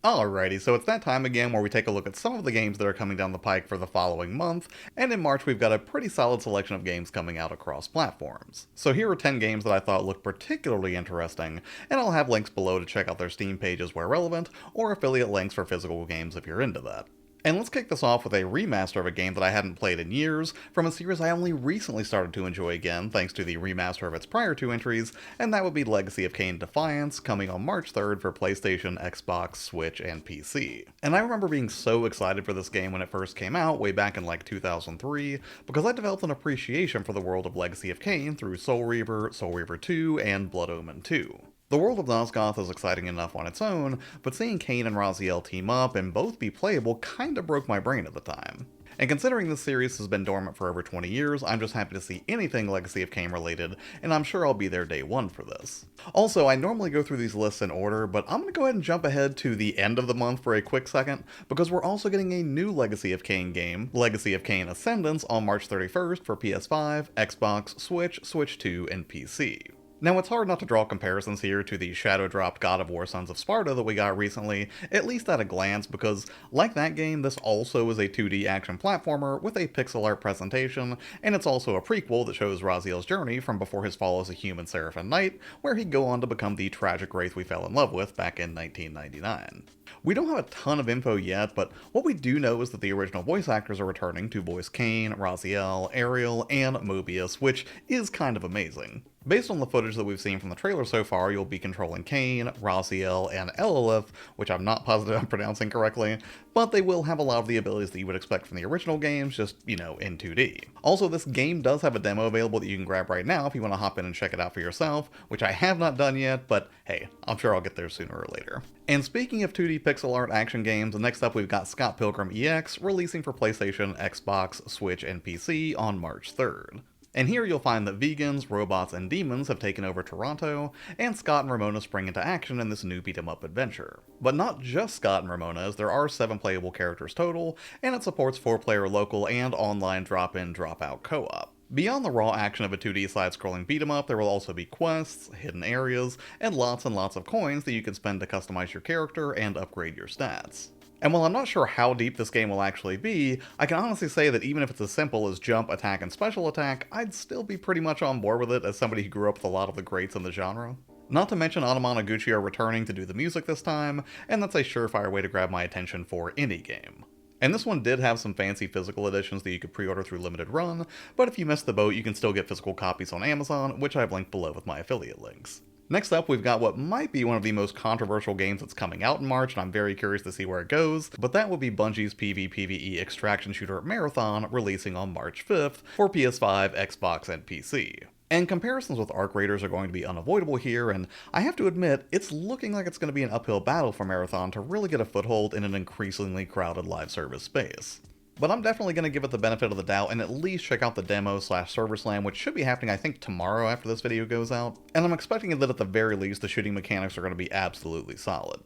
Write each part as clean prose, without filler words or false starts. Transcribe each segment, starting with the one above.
Alrighty, so it's that time again where we take a look at some of the games that are coming down the pike for the following month, and in March we've got a pretty solid selection of games coming out across platforms. So here are 10 games that I thought looked particularly interesting, and I'll have links below to check out their Steam pages where relevant, or affiliate links for physical games if you're into that. And let's kick this off with a remaster of a game that I hadn't played in years, from a series I only recently started to enjoy again thanks to the remaster of its prior two entries, and that would be Legacy of Kain Defiance, coming on March 3rd for PlayStation, Xbox, Switch, and PC. And I remember being so excited for this game when it first came out, way back in like 2003, because I developed an appreciation for the world of Legacy of Kain through Soul Reaver 2, and Blood Omen 2. The world of Nosgoth is exciting enough on its own, but seeing Kain and Raziel team up and both be playable kinda broke my brain at the time. And considering this series has been dormant for over 20 years, I'm just happy to see anything Legacy of Kain related, and I'm sure I'll be there day one for this. Also, I normally go through these lists in order, but I'm gonna go ahead and jump ahead to the end of the month for a quick second, because we're also getting a new Legacy of Kain game, Legacy of Kain Ascendance, on March 31st for PS5, Xbox, Switch, Switch 2, and PC. Now, it's hard not to draw comparisons here to the shadow-dropped God of War Sons of Sparta that we got recently, at least at a glance, because, like that game, this also is a 2D action platformer with a pixel art presentation, and it's also a prequel that shows Raziel's journey from before his fall as a human Seraphim Knight, where he'd go on to become the tragic wraith we fell in love with back in 1999. We don't have a ton of info yet, but what we do know is that the original voice actors are returning to voice Kain, Raziel, Ariel, and Mobius, which is kind of amazing. Based on the footage that we've seen from the trailer so far, you'll be controlling Kain, Raziel, and Elilith, which I'm not positive I'm pronouncing correctly, but they will have a lot of the abilities that you would expect from the original games, just, in 2D. Also, this game does have a demo available that you can grab right now if you want to hop in and check it out for yourself, which I have not done yet, but hey, I'm sure I'll get there sooner or later. And speaking of 2D pixel art action games, next up we've got Pilgrim EX, releasing for PlayStation, Xbox, Switch, and PC on March 3rd. And here you'll find that vegans, robots, and demons have taken over Toronto, and Scott and Ramona spring into action in this new beat-em-up adventure. But not just Scott and Ramona, as there are 7 playable characters total, and it supports 4-player local and online drop-in, drop-out co-op. Beyond the raw action of a 2D side-scrolling beat-em-up, there will also be quests, hidden areas, and lots of coins that you can spend to customize your character and upgrade your stats. And while I'm not sure how deep this game will actually be, I can honestly say that even if it's as simple as jump, attack, and special attack, I'd still be pretty much on board with it as somebody who grew up with a lot of the greats in the genre. Not to mention Anamana Gucci are returning to do the music this time, and that's a surefire way to grab my attention for any game. And this one did have some fancy physical editions that you could pre-order through Limited Run, but if you missed the boat, you can still get physical copies on Amazon, which I've linked below with my affiliate links. Next up, we've got what might be one of the most controversial games that's coming out in March, and I'm very curious to see where it goes, but that would be Bungie's PvPvE extraction shooter Marathon, releasing on March 5th for PS5, Xbox, and PC. And comparisons with Arc Raiders are going to be unavoidable here, and I have to admit, it's looking like it's going to be an uphill battle for Marathon to really get a foothold in an increasingly crowded live service space. But I'm definitely going to give it the benefit of the doubt and at least check out the demo/server slam, which should be happening I think tomorrow after this video goes out, and I'm expecting that at the very least the shooting mechanics are going to be absolutely solid.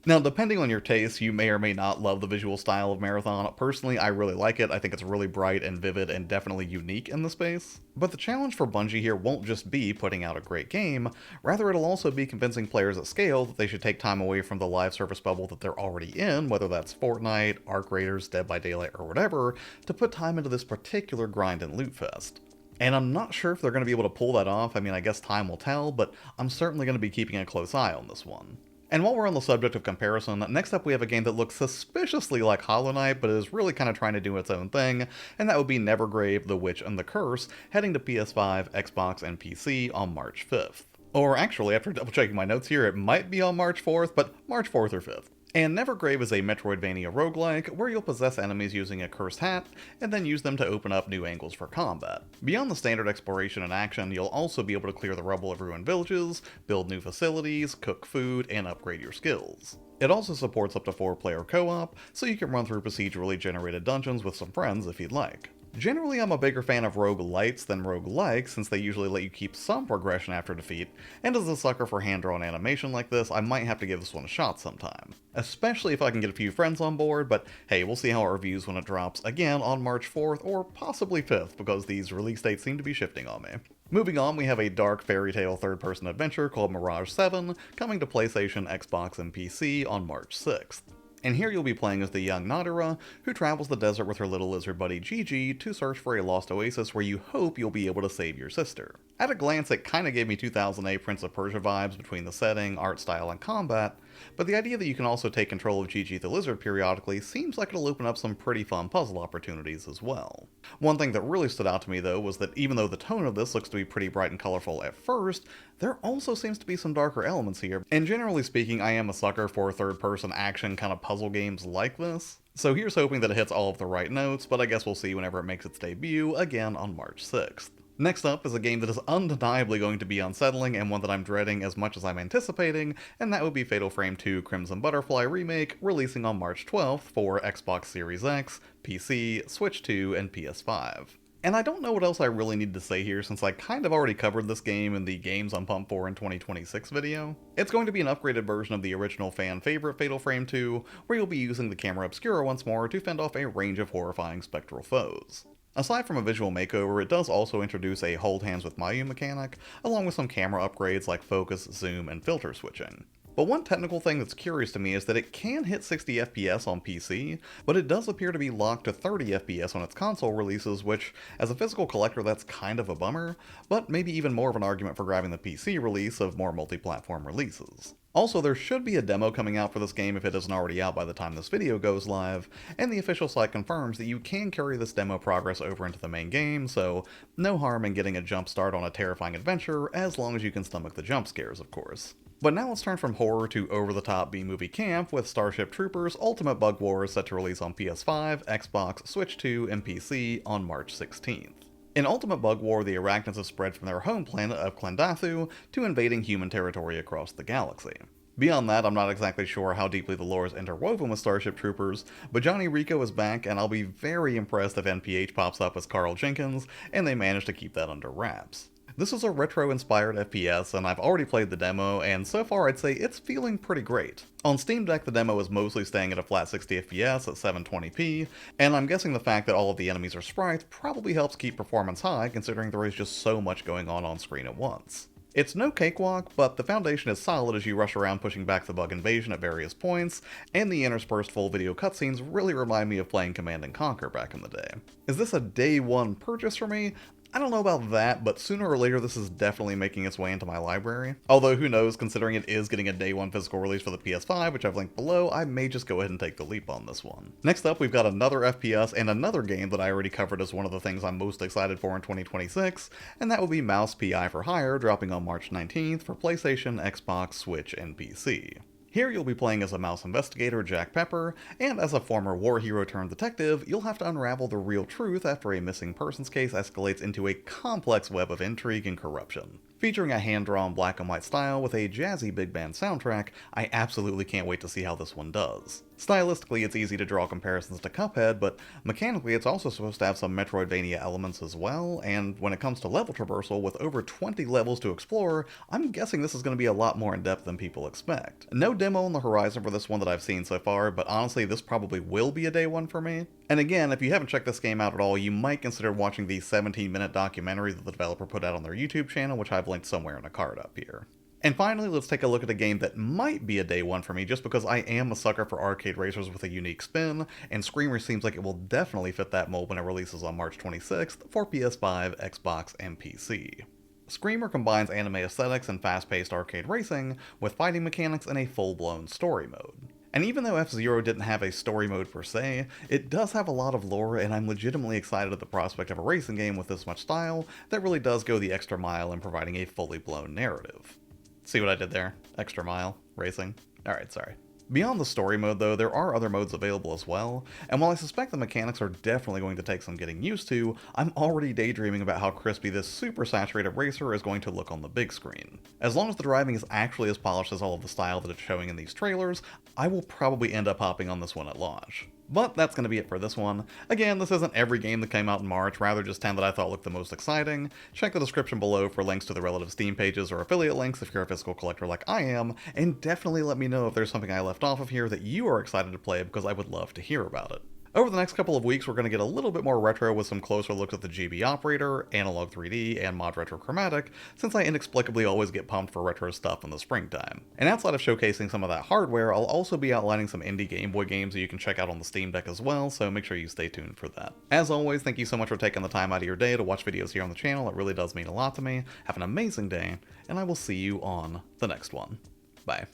Now, depending on your taste, you may or may not love the visual style of Marathon. Personally, I really like it. I think it's really bright and vivid and definitely unique in the space. But the challenge for Bungie here won't just be putting out a great game, rather it'll also be convincing players at scale that they should take time away from the live service bubble that they're already in, whether that's Fortnite, Arc Raiders, Dead by Daylight, or whatever, to put time into this particular grind and loot fest. And I'm not sure if they're going to be able to pull that off. I mean, I guess time will tell, but I'm certainly going to be keeping a close eye on this one. And while we're on the subject of comparison, next up we have a game that looks suspiciously like Hollow Knight, but is really kind of trying to do its own thing, and that would be Nevergrave, The Witch, and the Curse, heading to PS5, Xbox, and PC on March 5th. Or actually, after double checking my notes here, it might be on March 4th, but March 4th or 5th. And Nevergrave is a Metroidvania roguelike, where you'll possess enemies using a cursed hat, and then use them to open up new angles for combat. Beyond the standard exploration and action, you'll also be able to clear the rubble of ruined villages, build new facilities, cook food, and upgrade your skills. It also supports up to 4-player co-op, so you can run through procedurally generated dungeons with some friends if you'd like. Generally, I'm a bigger fan of roguelites than roguelikes, since they usually let you keep some progression after defeat, and as a sucker for hand-drawn animation like this, I might have to give this one a shot sometime. Especially if I can get a few friends on board, but hey, we'll see how it reviews when it drops, again on March 4th, or possibly 5th, because these release dates seem to be shifting on me. Moving on, we have a dark fairy tale third-person adventure called Mirage 7, coming to PlayStation, Xbox, and PC on March 6th. And here you'll be playing as the young Nadira, who travels the desert with her little lizard buddy Gigi to search for a lost oasis where you hope you'll be able to save your sister. At a glance, it kinda gave me 2008 Prince of Persia vibes between the setting, art style, and combat, but the idea that you can also take control of Gigi the lizard periodically seems like it'll open up some pretty fun puzzle opportunities as well. One thing that really stood out to me though was that even though the tone of this looks to be pretty bright and colorful at first, there also seems to be some darker elements here, and generally speaking I am a sucker for third-person action kind of puzzle games like this. So here's hoping that it hits all of the right notes, but I guess we'll see whenever it makes its debut, again on March 6th. Next up is a game that is undeniably going to be unsettling and one that I'm dreading as much as I'm anticipating, and that would be Fatal Frame 2 Crimson Butterfly Remake, releasing on March 12th for Xbox Series X, PC, Switch 2, and PS5. And I don't know what else I really need to say here since I kind of already covered this game in the Games I'm Pumped For in 2026 video. It's going to be an upgraded version of the original fan favorite Fatal Frame 2, where you'll be using the camera obscura once more to fend off a range of horrifying spectral foes. Aside from a visual makeover, it does also introduce a hold hands with Mayu mechanic, along with some camera upgrades like focus, zoom, and filter switching. But one technical thing that's curious to me is that it can hit 60 FPS on PC, but it does appear to be locked to 30 FPS on its console releases, which, as a physical collector, that's kind of a bummer, but maybe even more of an argument for grabbing the PC release of more multi-platform releases. Also, there should be a demo coming out for this game if it isn't already out by the time this video goes live, and the official site confirms that you can carry this demo progress over into the main game, so no harm in getting a jump start on a terrifying adventure, as long as you can stomach the jump scares, of course. But now let's turn from horror to over-the-top B-movie camp with Starship Troopers Ultimate Bug Wars set to release on PS5, Xbox, Switch 2, and PC on March 16th. In Ultimate Bug War, the arachnids have spread from their home planet of Klendathu to invading human territory across the galaxy. Beyond that, I'm not exactly sure how deeply the lore is interwoven with Starship Troopers, but Johnny Rico is back, and I'll be very impressed if NPH pops up as Carl Jenkins, and they manage to keep that under wraps. This is a retro-inspired FPS, and I've already played the demo, and so far I'd say it's feeling pretty great. On Steam Deck, the demo is mostly staying at a flat 60 FPS at 720p, and I'm guessing the fact that all of the enemies are sprites probably helps keep performance high, considering there is just so much going on screen at once. It's no cakewalk, but the foundation is solid as you rush around pushing back the bug invasion at various points, and the interspersed full video cutscenes really remind me of playing Command & Conquer back in the day. Is this a day one purchase for me? I don't know about that, but sooner or later this is definitely making its way into my library. Although who knows, considering it is getting a day one physical release for the PS5, which I've linked below, I may just go ahead and take the leap on this one. Next up, we've got another FPS and another game that I already covered as one of the things I'm most excited for in 2026, and that will be Mouse PI for Hire, dropping on March 19th for PlayStation, Xbox, Switch, and PC. Here you'll be playing as a mouse investigator, Jack Pepper, and as a former war hero turned detective, you'll have to unravel the real truth after a missing persons case escalates into a complex web of intrigue and corruption. Featuring a hand-drawn black and white style with a jazzy big band soundtrack, I absolutely can't wait to see how this one does. Stylistically, it's easy to draw comparisons to Cuphead, but mechanically it's also supposed to have some Metroidvania elements as well, and when it comes to level traversal, with over 20 levels to explore, I'm guessing this is going to be a lot more in-depth than people expect. No demo on the horizon for this one that I've seen so far, but honestly this probably will be a day one for me. And again, if you haven't checked this game out at all, you might consider watching the 17-minute documentary that the developer put out on their YouTube channel, which I've linked somewhere in a card up here. And finally, let's take a look at a game that might be a day one for me just because I am a sucker for arcade racers with a unique spin, and Screamer seems like it will definitely fit that mold when it releases on March 26th for PS5, Xbox, and PC. Screamer combines anime aesthetics and fast-paced arcade racing with fighting mechanics and a full-blown story mode. And even though F-Zero didn't have a story mode per se, it does have a lot of lore, and I'm legitimately excited at the prospect of a racing game with this much style that really does go the extra mile in providing a fully blown narrative. See what I did there? Extra mile? Racing? Alright, sorry. Beyond the story mode though, there are other modes available as well, and while I suspect the mechanics are definitely going to take some getting used to, I'm already daydreaming about how crispy this super saturated racer is going to look on the big screen. As long as the driving is actually as polished as all of the style that it's showing in these trailers, I will probably end up hopping on this one at launch. But that's going to be it for this one. Again, this isn't every game that came out in March, rather just 10 that I thought looked the most exciting. Check the description below for links to the relative Steam pages or affiliate links if you're a physical collector like I am, and definitely let me know if there's something I left off of here that you are excited to play because I would love to hear about it. Over the next couple of weeks, we're going to get a little bit more retro with some closer looks at the GB operator, analog 3D, and mod retro chromatic, since I inexplicably always get pumped for retro stuff in the springtime. And outside of showcasing some of that hardware, I'll also be outlining some indie Game Boy games that you can check out on the Steam Deck as well, so make sure you stay tuned for that. As always, thank you so much for taking the time out of your day to watch videos here on the channel. It really does mean a lot to me. Have an amazing day, and I will see you on the next one. Bye.